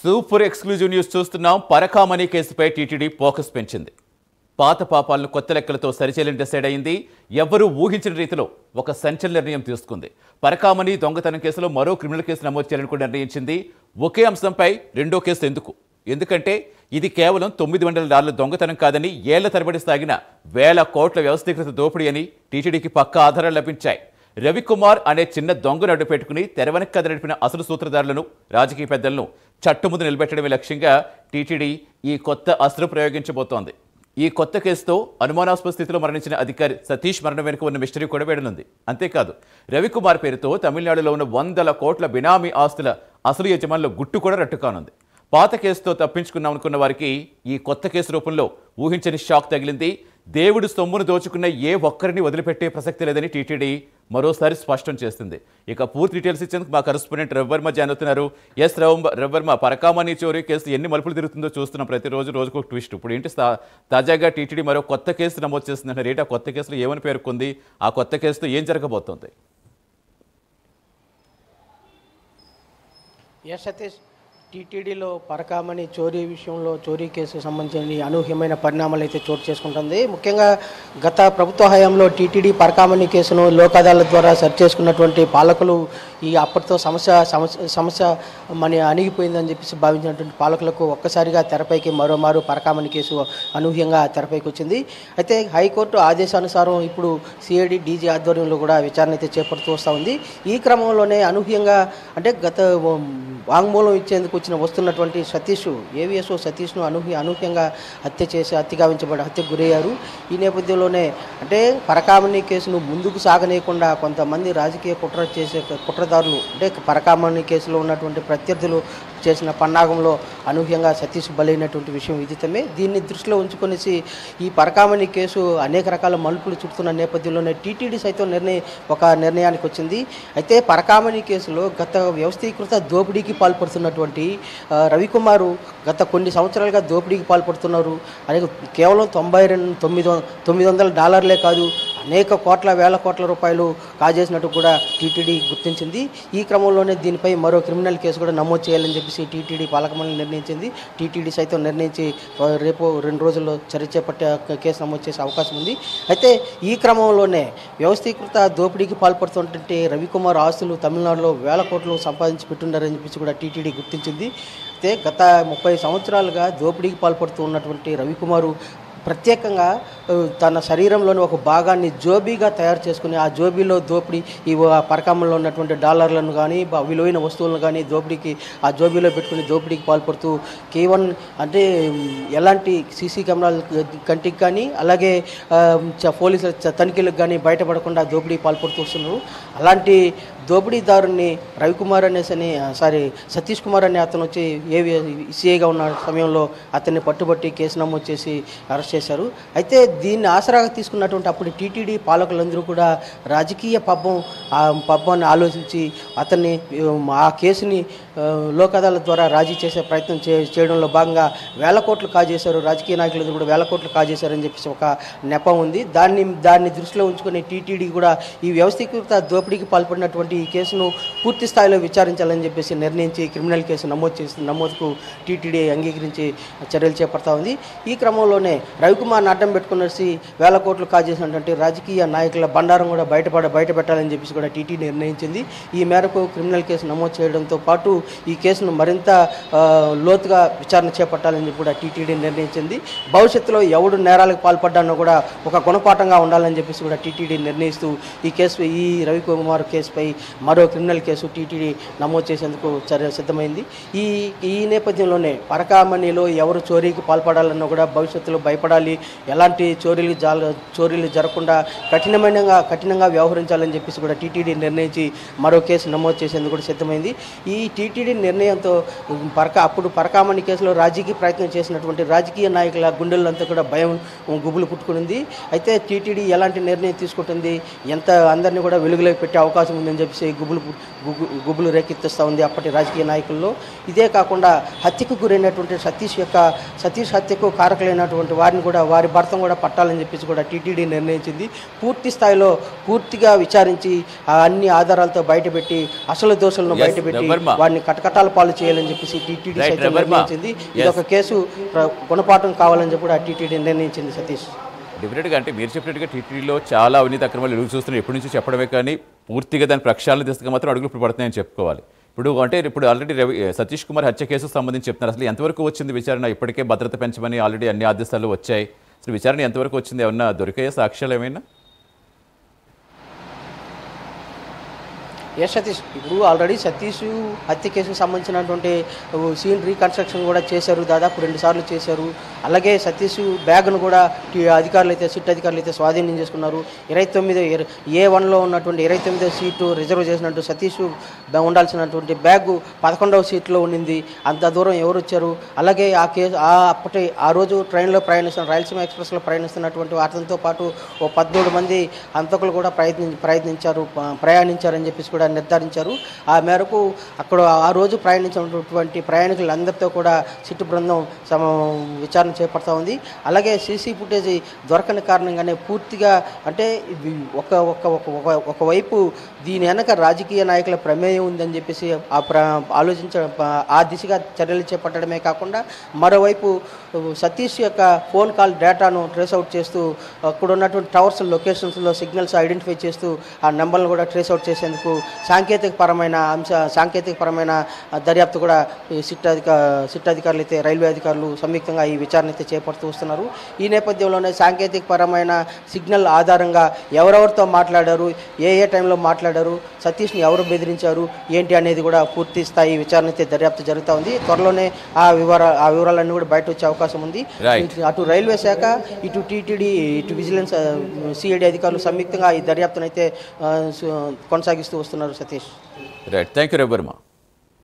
Super exclusive news చూస్తున్నాం. పరకామణి కేసుపై TTD focus పెంచింది. పాత పాపాలను కొత్త లెక్కలతో సరిచేయాలని డిసైడ్ అయింది. ఎవ్వరూ ఊహించిన రీతిలో ఒక సంచలన నిర్ణయం తీసుకుంది. పరకామణి దొంగతనం కేసులో మరో క్రిమినల్ కేసు నమోదు చేయాలని కూడా నిర్ణయించింది. ఒకే అంశంపై రెండో కేసు ఎందుకంటే ఇది కేవలం $900 దొంగతనం కాదని, ఏళ్ల తరబడి సాగిన వేల కోట్ల వ్యవస్థీకృత దోపిడీ అని టీటీడీకి పక్కా ఆధారాలు లభించాయి. రవికుమార్ అనే చిన్న దొంగను అడ్డు పెట్టుకుని తెరవెనక కథ నడిపిన అసలు సూత్రధారులను, రాజకీయ పెద్దలను చట్టు ముందు నిలబెట్టడమే లక్ష్యంగా టీటీడీ ఈ కొత్త అస్త్రం ప్రయోగించబోతోంది. ఈ కొత్త కేసుతో అనుమానాస్పద స్థితిలో మరణించిన అధికారి సతీష్ మరణం వెనుక ఉన్న మిస్టరీ కూడా వేడనుంది. అంతేకాదు, రవికుమార్ పేరుతో తమిళనాడులో ఉన్న 100 కోట్ల బినామీ ఆస్తుల అసలు యజమానుల గుట్టు కూడా రట్టుకానుంది. పాత కేసుతో తప్పించుకున్నామనుకున్న వారికి ఈ కొత్త కేసు రూపంలో ఊహించని షాక్ తగిలింది. దేవుడు సొమ్మును దోచుకున్న ఏ ఒక్కరిని వదిలిపెట్టే ప్రసక్తి లేదని టీటీడీ మరోసారి స్పష్టం చేస్తుంది. ఇక పూర్తి డీటెయిల్స్ ఇచ్చేందుకు మా కరెస్పాండెంట్ రవివర్మ జాయిన్ అవుతున్నారు. రవివర్మ, పరకామణి చోరీ కేసు ఎన్ని మలుపులు తిరుగుతుందో చూస్తున్నాం. ప్రతిరోజు రోజుకు ఒక ట్విస్ట్. ఇప్పుడు ఏంటి తాజాగా టీటీడీ మరో కొత్త కేసు నమోదు చేస్తుందంటే ఆ కొత్త కేసులో ఏమని పేర్కొంది? ఆ కొత్త కేసుతో ఏం జరగబోతోంది? సతీష్, టీటీడీలో పరకామణి చోరీ విషయంలో చోరీ కేసుకు సంబంధించిన అనూహ్యమైన పరిణామాలు అయితే చోటు చేసుకుంటుంది. ముఖ్యంగా గత ప్రభుత్వ హయాంలో టీటీడీ పరకామణి కేసును లోక్ అదాలత్ ద్వారా సరి చేసుకున్నటువంటి పాలకులు ఈ అప్పటితో సమస్య మన అణిగిపోయిందని చెప్పేసి భావించినటువంటి పాలకులకు ఒక్కసారిగా తెరపైకి మరోమారు పరకామణి కేసు అనూహ్యంగా తెరపైకి వచ్చింది. అయితే హైకోర్టు ఆదేశానుసారం ఇప్పుడు సిఐడి డీజీ ఆధ్వర్యంలో కూడా విచారణ అయితే చేపడుతూ వస్తూ ఉంది. ఈ క్రమంలోనే అనూహ్యంగా అంటే గత వాంగ్మూలం ఇచ్చేందుకు వస్తున్నటువంటి ఏవిఎస్ఓ సతీష్ను అనూహ్యంగా హత్యకు గురయ్యారు. ఈ నేపథ్యంలోనే అంటే పరకామణి కేసును ముందుకు సాగనీయకుండా కొంతమంది రాజకీయ కుట్రదారులు అంటే పరకామణి కేసులో ఉన్నటువంటి ప్రత్యర్థులు చేసిన పన్నాగంలో అనూహ్యంగా సతీష్ బలైనటువంటి విషయం విదితమే. దీన్ని దృష్టిలో ఉంచుకొనేసి ఈ పరకామణి కేసు అనేక రకాల మలుపులు చుడుతున్న నేపథ్యంలోనే టీటీడీ సైతం ఒక నిర్ణయానికి వచ్చింది. అయితే పరకామణి కేసులో గత వ్యవస్థీకృత దోపిడీకి పాల్పడుతున్నటువంటి రవికుమారు గత కొన్ని సంవత్సరాలుగా దోపిడీకి పాల్పడుతున్నారు. అనేక కేవలం $900 కాదు, అనేక వేల కోట్ల రూపాయలు కాజేసినట్టు కూడా టీటీడీ గుర్తించింది. ఈ క్రమంలోనే దీనిపై మరో క్రిమినల్ కేసు కూడా నమోదు చేయాలని చెప్పేసి టీటీడీ పాలకమండలి నిర్ణయించింది. టీటీడీ సైతం నిర్ణయించి రేపు 2 రోజుల్లో చర్య చేపట్టే కేసు నమోదు చేసే అవకాశం ఉంది. అయితే ఈ క్రమంలోనే వ్యవస్థీకృత దోపిడీకి పాల్పడుతున్నటువంటి రవికుమార్ ఆస్తులు తమిళనాడులో వేల కోట్లు సంపాదించి పెట్టున్నారని చెప్పేసి కూడా టీటీడీ గుర్తించింది. అయితే గత 30 సంవత్సరాలుగా దోపిడీకి పాల్పడుతూ ఉన్నటువంటి రవికుమారు ప్రత్యేకంగా తన శరీరంలోని ఒక భాగాన్ని జోబీగా తయారు చేసుకుని ఆ జోబీలో దోపిడీ ఈ పరకామణిలో ఉన్నటువంటి డాలర్లను కానీ విలువైన వస్తువులను కానీ ఆ జోబీలో పెట్టుకుని దోపిడీకి పాల్పడుతూ కేవలం అంటే ఎలాంటి సీసీ కెమెరాల కంటికి కానీ అలాగే పోలీసుల తనిఖీలకు కానీ బయటపడకుండా దోపిడీకి పాల్పడుతూ వస్తున్నారు. అలాంటి దోపిడీదారుని సతీష్ కుమార్ అనే అతను వచ్చి సిఐగా ఉన్న సమయంలో అతన్ని పట్టుబట్టి కేసు నమోదు చేసి అరెస్ట్ చేశారు. అయితే దీన్ని ఆసరాగా తీసుకున్నటువంటి అప్పుడు టీటీడీ పాలకులందరూ కూడా రాజకీయ పబ్బాన్ని ఆలోచించి అతన్ని ఆ కేసుని లోక్ అదాలత్ ద్వారా రాజీ చేసే ప్రయత్నం చేయడంలో భాగంగా వేల కోట్లు కాజేశారు. రాజకీయ నాయకులందరూ కూడా వేల కోట్లు కాజేశారని చెప్పేసి ఒక నెపం ఉంది. దాన్ని దృష్టిలో ఉంచుకొని టీటీడీ కూడా ఈ వ్యవస్థీకృత దోపిడీకి పాల్పడినటువంటి ఈ కేసును పూర్తి స్థాయిలో విచారించాలని చెప్పేసి నిర్ణయించి క్రిమినల్ కేసు నమోదుకు టీటీడీ అంగీకరించి చర్యలు చేపడతా ఉంది. ఈ క్రమంలోనే రవికుమార్ని అడ్డం పెట్టుకునేసి వేల కోట్లు కాజేసినటువంటి రాజకీయ నాయకుల బండారం కూడా బయట పెట్టాలని చెప్పేసి కూడా టీటీడీ నిర్ణయించింది. ఈ మేరకు క్రిమినల్ కేసు నమోదు చేయడంతో పాటు ఈ కేసును మరింత లోతుగా విచారణ చేపట్టాలని చెప్పి కూడా టీటీడీ నిర్ణయించింది. భవిష్యత్తులో ఎవడు నేరాలకు పాల్పడ్డానో కూడా ఒక గుణపాఠంగా ఉండాలని చెప్పేసి కూడా టీటీడీ నిర్ణయిస్తూ ఈ రవికుమార్ కేసుపై మరో క్రిమినల్ కేసు టీటీడీ నమోదు చేసేందుకు చర్య సిద్ధమైంది. ఈ నేపథ్యంలోనే పరకామణిలో ఎవరు చోరీకి పాల్పడాలన్నా కూడా భవిష్యత్తులో భయపడాలి, ఎలాంటి చోరీలు జరగకుండా కఠినంగా వ్యవహరించాలని చెప్పేసి కూడా టీటీడీ నిర్ణయించి మరో కేసు నమోదు చేసేందుకు కూడా సిద్ధమైంది. ఈ టీటీడీ నిర్ణయంతో అప్పుడు పరకామణి కేసులో రాజకీయ ప్రయత్నం చేసినటువంటి రాజకీయ నాయకుల గుండెలంతా కూడా భయం గుబులు పుట్టుకునింది. అయితే టీటీడీ ఎలాంటి నిర్ణయం తీసుకుంటుంది, ఎంత అందరినీ కూడా వెలుగులోకి పెట్టే అవకాశం ఉందని చెప్పేసి గుబులు రేకెత్తిస్తూ ఉంది అప్పటి రాజకీయ నాయకుల్లో. ఇదే కాకుండా హత్యకు గురైనటువంటి సతీష్ హత్యకు కారకులైనటువంటి వారిని వారిని కూడా వారి భర్తను కూడా పట్టాలని చెప్పేసి కూడా టీటీడీ నిర్ణయించింది. పూర్తి స్థాయిలో పూర్తిగా విచారించి అన్ని ఆధారాలతో బయటపెట్టి అసలు దోషులను బయటపెట్టి వారిని కటకటాల పాలు చేయాలని చెప్పేసి టీటీడీ సైతం నిర్ణయించింది. ఇది ఒక కేసు గుణపాఠం కావాలని చెప్పి కూడా టీటీడీ నిర్ణయించింది. సతీష్, డెఫినెట్గా అంటే మీరు చెప్పినట్టుగా టీటీడీలో చాలా అవినీతి అక్రమాలు ఎదురు చూస్తున్నారు. ఎప్పటి నుంచో చెప్పడమే కానీ పూర్తిగా దాని ప్రక్షాళన దిశగా మాత్రం అడుగులు ఇప్పుడు పడుతున్నాయని చెప్పుకోవాలి. ఇప్పుడు ఆల్రెడీ సతీష్ కుమార్ హత్య కేసుకు సంబంధించి చెప్తున్నారు. అసలు ఎంతవరకు వచ్చింది విచారణ? ఇప్పటికే భద్రత పెంచమని ఆల్రెడీ అన్ని ఆదేశాలు వచ్చాయి. అసలు విచారణ ఎంతవరకు వచ్చింది? ఏమన్నా దొరికాయా సాక్ష్యాలు ఏమైనా? ఎస్ సతీష్, ఇప్పుడు ఆల్రెడీ సతీష్ హత్య కేసుకు సంబంధించినటువంటి సీన్ రీకన్స్ట్రక్షన్ కూడా చేశారు, దాదాపు 2 సార్లు చేశారు. అలాగే సతీష్ బ్యాగ్ను కూడా సిట్ అధికారులు అయితే స్వాధీనం చేసుకున్నారు. 29 A1లో ఉన్నటువంటి 29వ సీటు రిజర్వ్ చేసినట్టు సతీష్ ఉండాల్సినటువంటి బ్యాగ్ 11వ సీట్లో ఉండింది. అంత దూరం ఎవరు వచ్చారు? అలాగే ఆ కేసు ఆ రోజు ట్రైన్లో రాయలసీమ ఎక్స్ప్రెస్లో ప్రయాణిస్తున్నటువంటి అతనితో పాటు 13 మంది హంతకులు కూడా ప్రయాణించారని చెప్పేసి కూడా నిర్ధారించారు. ఆ మేరకు అక్కడ ఆ రోజు ప్రయాణించినటువంటి ప్రయాణికులందరితో కూడా సిట్టు బృందం విచారణ చేపడతా ఉంది. అలాగే సీసీ ఫుటేజ్ దొరకని కారణంగానే పూర్తిగా అంటే ఒకవైపు దీని వెనక రాజకీయ నాయకుల ప్రమేయం ఉందని చెప్పేసి ఆ దిశగా చర్యలు చేపట్టడమే కాకుండా మరోవైపు సతీష్ యొక్క ఫోన్ కాల్ డేటాను ట్రేస్ అవుట్ చేస్తూ అక్కడ ఉన్నటువంటి టవర్స్ లొకేషన్స్లో సిగ్నల్స్ ఐడెంటిఫై చేస్తూ ఆ నెంబర్లను కూడా ట్రేస్ అవుట్ చేసేందుకు సాంకేతికపరమైన దర్యాప్తు కూడా సిట్ అధికారులు అయితే రైల్వే అధికారులు సంయుక్తంగా ఈ విచారణ అయితే చేపడుతూ వస్తున్నారు. ఈ నేపథ్యంలోనే సాంకేతికపరమైన సిగ్నల్ ఆధారంగా ఎవరెవరితో మాట్లాడారు, ఏ టైంలో మాట్లాడారు, సతీష్ని ఎవరు బెదిరించారు ఏంటి అనేది కూడా పూర్తి స్థాయి విచారణ అయితే దర్యాప్తు జరుగుతూ ఉంది. త్వరలోనే ఆ వివరాలన్నీ కూడా బయట వచ్చే అవకాశం ఉంది. అటు రైల్వే శాఖ, ఇటు టీటీడీ, ఇటు విజిలెన్స్ సిఐడి అధికారులు సంయుక్తంగా ఈ దర్యాప్తునైతే కొనసాగిస్తూ వస్తున్నారు. Satish, right, thank you Ravi Varma.